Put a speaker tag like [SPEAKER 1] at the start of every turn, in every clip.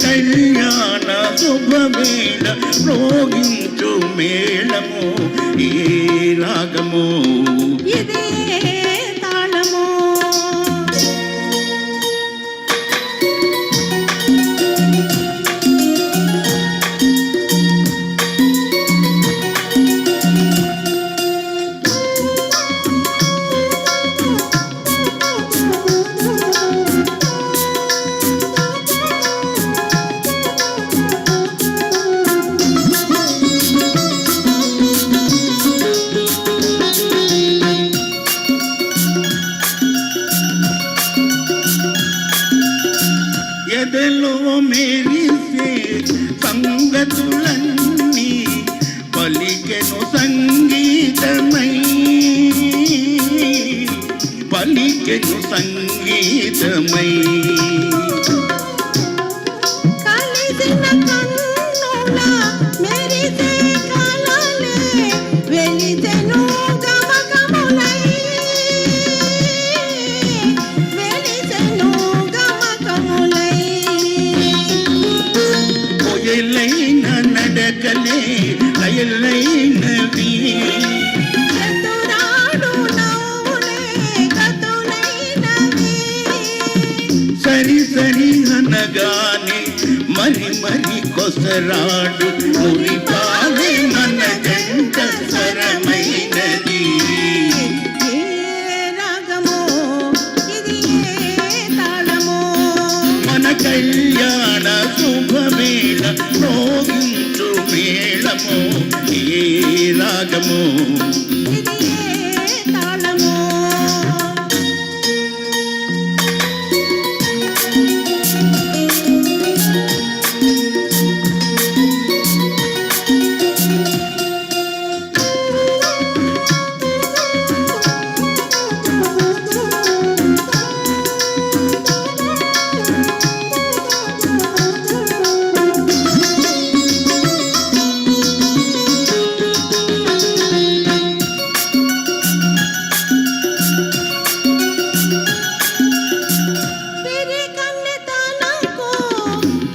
[SPEAKER 1] కళ్యాణ శుభవేళ రోగించు మేళము ఏ రాగము
[SPEAKER 2] ఇదే తాళము.
[SPEAKER 1] ఎదలో మెరిసే సంగతులన్నీ పలికెను సంగీతమై పలికెను సంగీతమై
[SPEAKER 2] కలిసిన కన్నుల మెరిసే కలలే వెలిసెను గమకములై వెలిసెను గమకములై.
[SPEAKER 1] కొయలైన నడకలే లయలైనవి
[SPEAKER 2] చతురాడు నవ్వులే కతులైనవి.
[SPEAKER 1] సరి సరి అనగానే మరి మరి కొసరాడు మురిపాలే మన జంట స్వరమైనది
[SPEAKER 2] ఏ రాగమో ఇది ఏ తాళమో.
[SPEAKER 1] మన కళ్యాణ శుభవేళ రోగించు మేళము ఏ రాగము
[SPEAKER 2] ఇది ఏ తాళమో. పిరికన్నెతనకు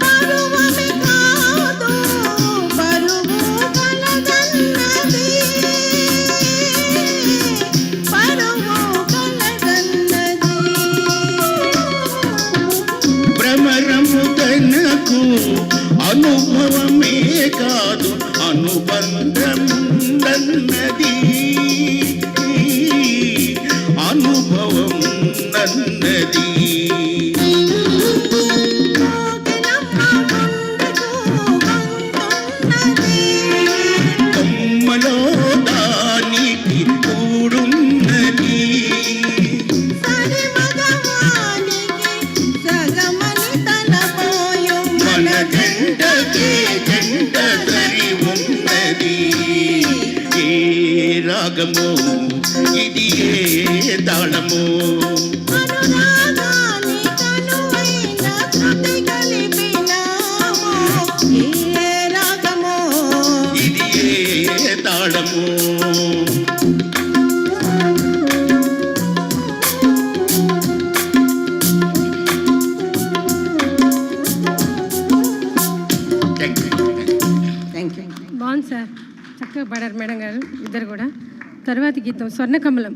[SPEAKER 2] పరువమే కాదు పరువు కలదన్నది పరువు కలదన్నది.
[SPEAKER 1] భ్రమరము తనకు అనుభవమే కాదు అనుబంధం నన్నది అనుభవం నన్నది
[SPEAKER 2] కోకిలమ్మ గుండెకు గొంతున్నది.
[SPEAKER 1] కొమ్మలో దానికి కూడున్నది
[SPEAKER 2] సరి మగవానికి సగమని తలపోయు
[SPEAKER 1] మన జంటకే జంట సరి ఉన్నది ఏ రాగము ఇది ఏ తాళము
[SPEAKER 2] అనురాగాని కనువైన శృతి కలిపినాము ఏ రాగమో.
[SPEAKER 1] ఇది ఏ తాళము
[SPEAKER 2] థ్యాంక్ యూ.
[SPEAKER 3] బాగుంది సార్, చక్కగా పాడారు మేడం గారు ఇద్దరు కూడా. తర్వాతి గీతం స్వర్ణకమలం.